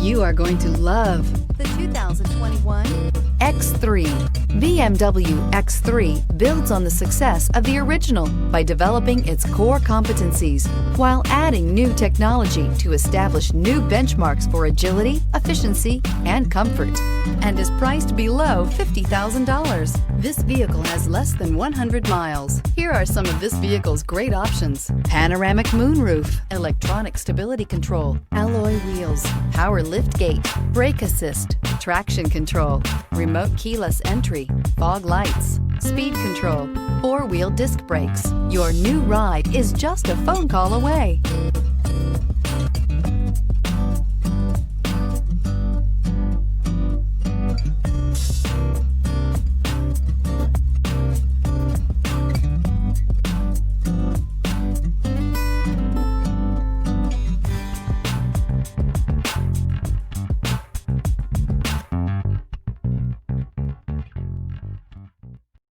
You are going to love the 2021 X3. BMW X3 builds on the success of the original by developing its core competencies while adding new technology to establish new benchmarks for agility, efficiency, and comfort, and is priced below $50,000. This vehicle has less than 100 miles. Here are some of this vehicle's great options: panoramic moonroof, electronic stability control, alloy wheels, power liftgate, brake assist, traction control, remote keyless entry, fog lights, speed control, four-wheel disc brakes. Your new ride is just a phone call away.